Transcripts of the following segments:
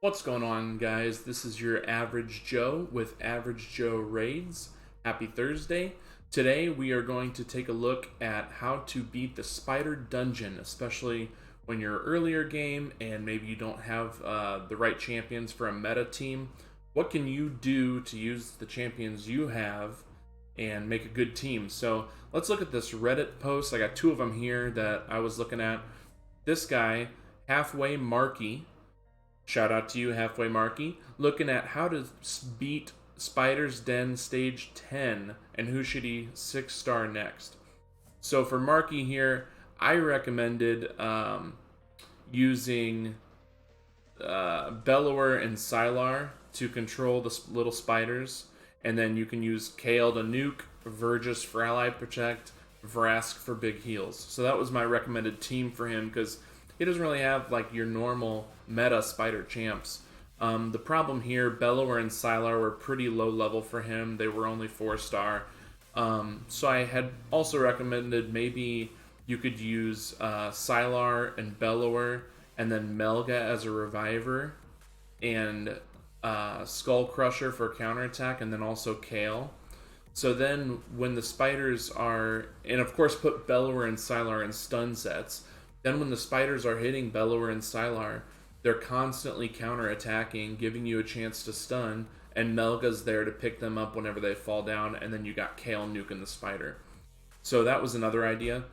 What's going on, guys? This is your Average Joe with Average Joe Raids. Happy Thursday. Today we are going to take a look at how to beat the Spider Dungeon, especially when you're earlier game and maybe you don't have the right champions for a meta team. What can you do to use the champions you have and make a good team? So let's look at this Reddit post. I got two of them here that I was looking at. This guy, Halfway Marky, shout out to you, Halfway Marky, looking at how to beat Spider's Den Stage 10 and who should he 6-star next. So for Marky here, I recommended using Bellower and Psylar to control the little spiders, and then you can use Kale to nuke, Vergis for ally protect, Vrask for big heals. So that was my recommended team for him because he doesn't really have like your normal meta spider champs. The problem here, Bellower and Psylar were pretty low level for him. They were only 4-star. So I had also recommended maybe you could use Psylar and Bellower and then Melga as a reviver and Skull Crusher for counterattack, and then also Kale. So then when the spiders are, and of course put Bellower and Psylar in stun sets, then when the spiders are hitting Bellower and Psylar, they're constantly counterattacking, giving you a chance to stun, and Melga's there to pick them up whenever they fall down, and then you got Kale nuking the spider. So that was another idea.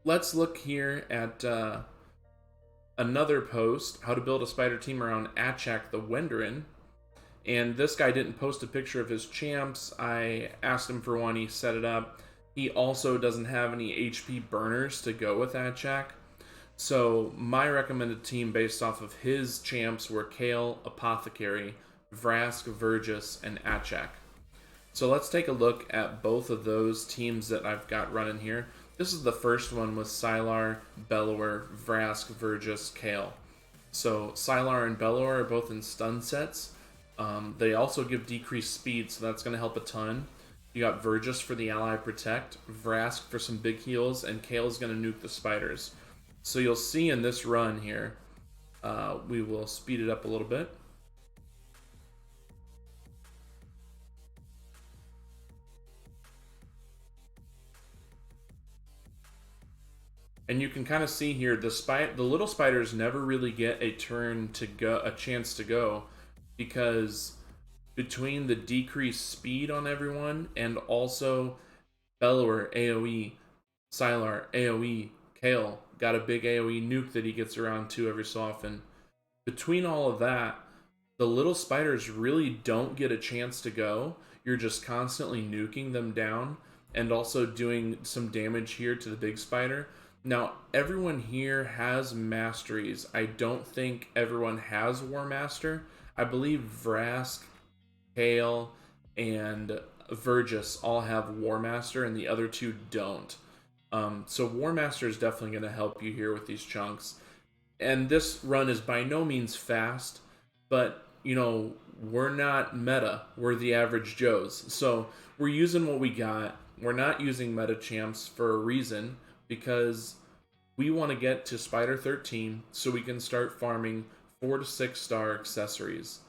Let's look here at another post, how to build a spider team around Achak the Wenderin. And this guy didn't post a picture of his champs. I asked him for one, he set it up. He also doesn't have any HP burners to go with Achak. So my recommended team based off of his champs were Kale, Apothecary, Vrask, Vergis, and Achak. So let's take a look at both of those teams that I've got running here. This is the first one with Psylar, Bellower, Vrask, Vergis, Kale. So Psylar and Bellower are both in stun sets. They also give decreased speed, so that's going to help a ton. You got Vergis for the ally protect, Vrask for some big heals, and Kale's going to nuke the spiders. So you'll see in this run here, we will speed it up a little bit. And you can kind of see here, the little spiders never really get a chance to go, because between the decreased speed on everyone and also Bellower AoE, Psylar AoE, Kale got a big AoE nuke that he gets around to every so often. Between all of that, the little spiders really don't get a chance to go. You're just constantly nuking them down and also doing some damage here to the big spider. Now, everyone here has masteries. I don't think everyone has War Master. I believe Vrask, Kale, and Vergis all have War Master, and the other two don't. So War Master is definitely going to help you here with these chunks. And this run is by no means fast, but, you know, we're not meta. We're the average Joes. So we're using what we got. We're not using meta champs for a reason, because we want to get to Spider 13 so we can start farming 4 to 6-star accessories.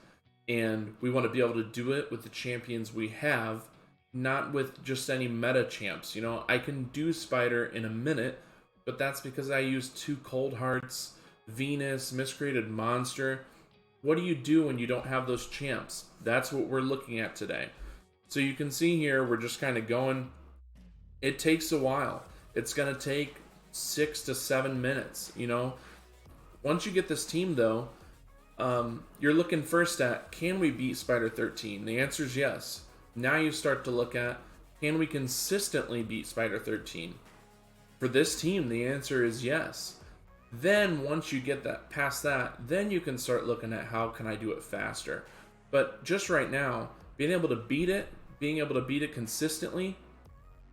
And we want to be able to do it with the champions we have, not with just any meta champs. You know, I can do Spider in a minute, but that's because I use 2 Cold Hearts, Venus, Miscreated Monster. What do you do when you don't have those champs? That's what we're looking at today. So you can see here, we're just kind of going. It takes a while. It's going to take 6 to 7 minutes, you know. Once you get this team, though, you're looking first at, can we beat Spider 13? The answer is yes. Now you start to look at, can we consistently beat Spider 13? For this team, the answer is yes. Then once you get that past that, then you can start looking at, how can I do it faster? But just right now, being able to beat it consistently,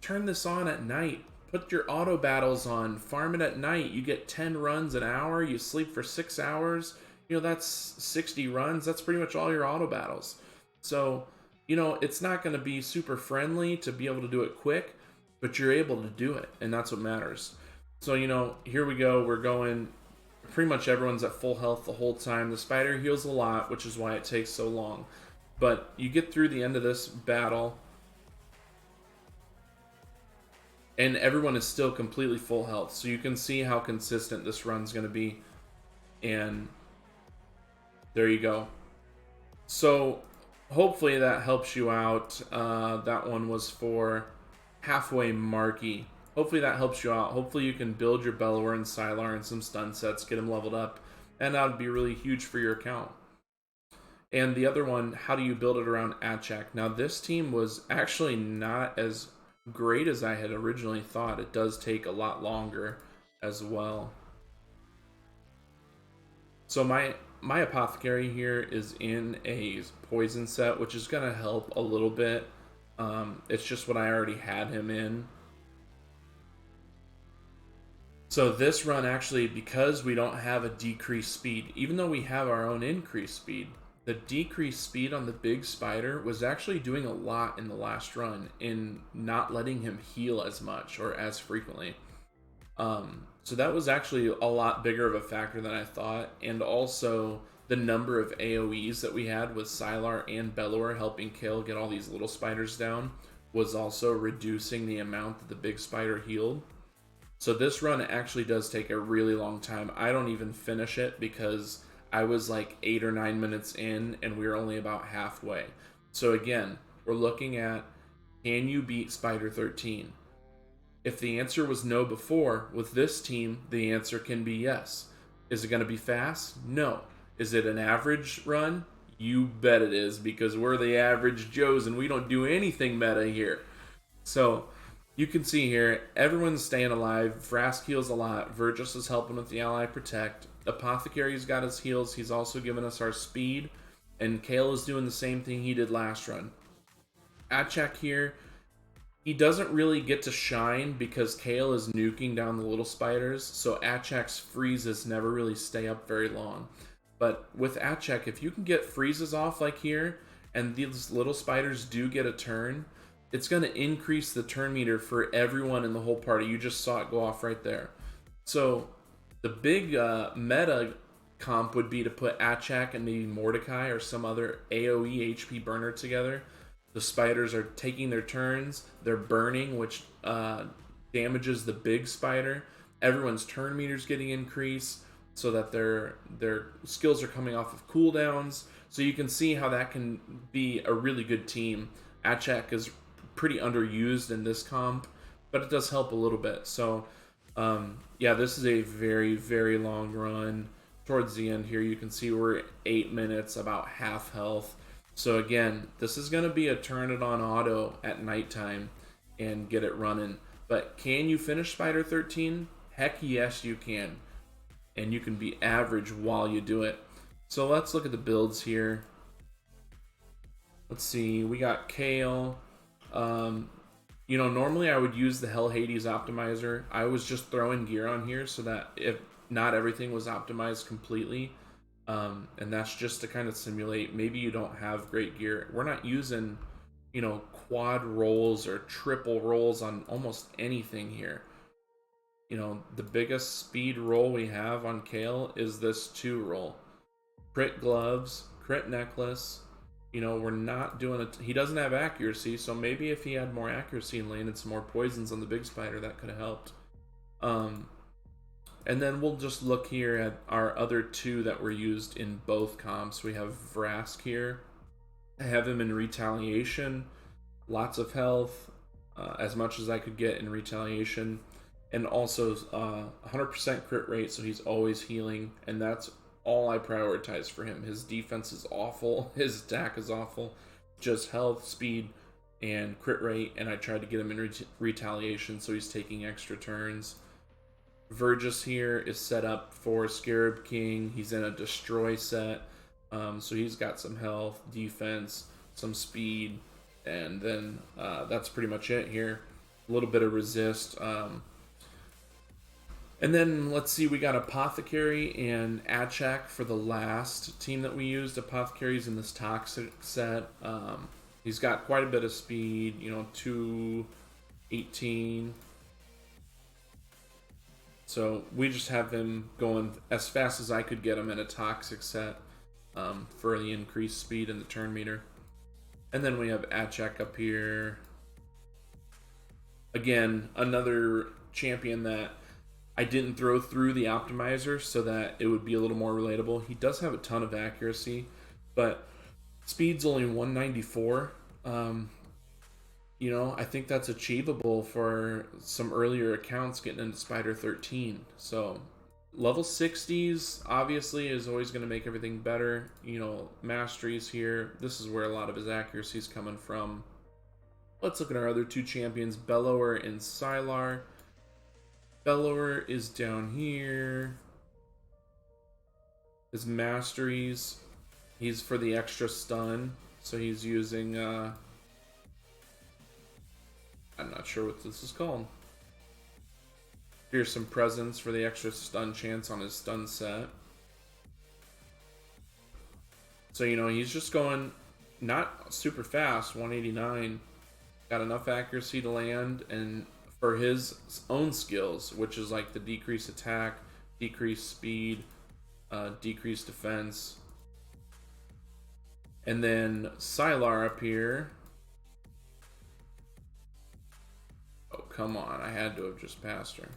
turn this on at night. Put your auto battles on, farm it at night. You get 10 runs an hour, you sleep for 6 hours. You know, that's 60 runs. That's pretty much all your auto battles. So, you know, it's not going to be super friendly to be able to do it quick, but you're able to do it, and that's what matters. So, you know, here we go. We're going pretty much everyone's at full health the whole time. The spider heals a lot, which is why it takes so long. But you get through the end of this battle, and everyone is still completely full health. So you can see how consistent this run's going to be. And there you go. So hopefully that helps you out. That one was for halfway Marky. Hopefully that helps you out. Hopefully you can build your Bellower and Psylar and some stun sets, get them leveled up, and that would be really huge for your account. And the other one, how do you build it around Achak? Now this team was actually not as great as I had originally thought. It does take a lot longer as well. So my Apothecary here is in a poison set, which is going to help a little bit. It's just what I already had him in. So this run actually, because we don't have a decreased speed, even though we have our own increased speed, the decreased speed on the big spider was actually doing a lot in the last run in not letting him heal as much or as frequently. So that was actually a lot bigger of a factor than I thought. And also the number of AoEs that we had with Psylar and Bellower helping Kale get all these little spiders down was also reducing the amount that the big spider healed. So this run actually does take a really long time. I don't even finish it because I was like 8 or 9 minutes in and we were only about halfway. So again, we're looking at, can you beat Spider 13? If the answer was no before, with this team, the answer can be yes. Is it going to be fast? No. Is it an average run? You bet it is, because we're the average Joes and we don't do anything meta here. So you can see here, everyone's staying alive. Vrask heals a lot. Vergis is helping with the ally protect. Apothecary's got his heals. He's also given us our speed. And Kale is doing the same thing he did last run. Achak here, he doesn't really get to shine because Kale is nuking down the little spiders, so Achak's freezes never really stay up very long. But with Achak, if you can get freezes off like here, and these little spiders do get a turn, it's going to increase the turn meter for everyone in the whole party. You just saw it go off right there. So the big meta comp would be to put Achak and maybe Mordecai or some other AoE HP burner together. The spiders are taking their turns, they're burning, which damages the big spider. Everyone's turn meters getting increased so that their skills are coming off of cooldowns. So you can see how that can be a really good team. Achak is pretty underused in this comp, but it does help a little bit. So yeah, this is a very, very long run. Towards the end here, you can see we're 8 minutes, about half health. So again, this is going to be a turn it on auto at nighttime and get it running. But can you finish Spider 13? Heck yes, you can. And you can be average while you do it. So let's look at the builds here. Let's see, we got Kale. You know, normally I would use the Hell Hades optimizer. I was just throwing gear on here so that if not everything was optimized completely. And that's just to kind of simulate maybe you don't have great gear. We're not using, you know, quad rolls or triple rolls on almost anything here. You know, the biggest speed roll we have on Kale is this 2 roll. Crit gloves, crit necklace. You know, we're not doing it. He doesn't have accuracy, so maybe if he had more accuracy and landed some more poisons on the big spider, that could have helped. And then we'll just look here at our other 2 that were used in both comps. We have Vrask here. I have him in retaliation. Lots of health, as much as I could get in retaliation. And also 100% crit rate, so he's always healing. And that's all I prioritize for him. His defense is awful. His attack is awful. Just health, speed, and crit rate. And I tried to get him in retaliation, so he's taking extra turns. Vergis here is set up for Scarab King. He's in a destroy set, so he's got some health, defense, some speed, and then that's pretty much it here. A little bit of resist. And then let's see, we got Apothecary and Achak for the last team that we used. Apothecary's in this toxic set. He's got quite a bit of speed, you know, 218. So we just have him going as fast as I could get him in a toxic set for the increased speed in the turn meter. And then we have Achak up here. Again, another champion that I didn't throw through the optimizer so that it would be a little more relatable. He does have a ton of accuracy, but speed's only 194. You know, I think that's achievable for some earlier accounts getting into Spider 13. So level 60s obviously is always going to make everything better. You know, masteries here. This is where a lot of his accuracy is coming from. Let's look at our other two champions, Bellower and Psylar. Bellower is down here. His masteries, he's for the extra stun. So he's using, I'm not sure what this is called. Fearsome Presence for the extra stun chance on his stun set. So, you know, he's just going not super fast, 189. Got enough accuracy to land, and for his own skills, which is like the decreased attack, decreased speed, decreased defense. And then Psylar up here. Oh, come on. I had to have just passed her.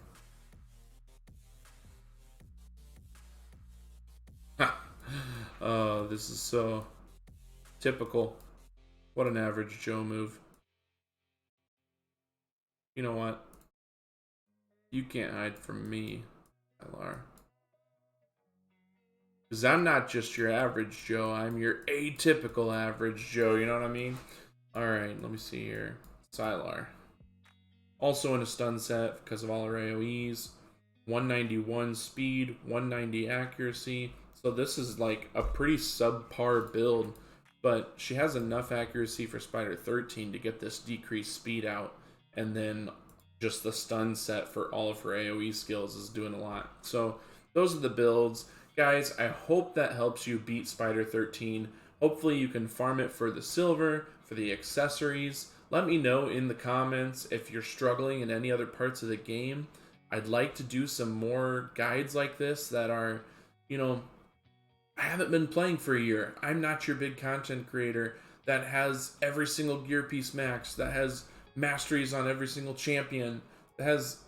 Oh, this is so typical. What an average Joe move. You know what? You can't hide from me, Psylar. Because I'm not just your average Joe. I'm your atypical average Joe. You know what I mean? Alright, let me see here. Psylar. Also in a stun set because of all her AoEs. 191 speed, 190 accuracy. So this is like a pretty subpar build. But she has enough accuracy for Spider 13 to get this decreased speed out. And then just the stun set for all of her AoE skills is doing a lot. So those are the builds. Guys, I hope that helps you beat Spider 13. Hopefully you can farm it for the silver, for the accessories. Let me know in the comments if you're struggling in any other parts of the game. I'd like to do some more guides like this that are, you know, I haven't been playing for a year. I'm not your big content creator that has every single gear piece max, that has masteries on every single champion, that has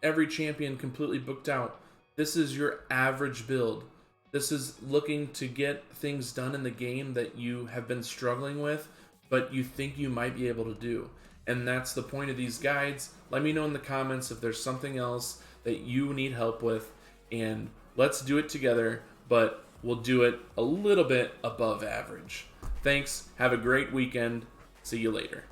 every champion completely booked out. This is your average build. This is looking to get things done in the game that you have been struggling with, but you think you might be able to do. And that's the point of these guides. Let me know in the comments if there's something else that you need help with, and let's do it together, but we'll do it a little bit above average. Thanks. Have a great weekend. See you later.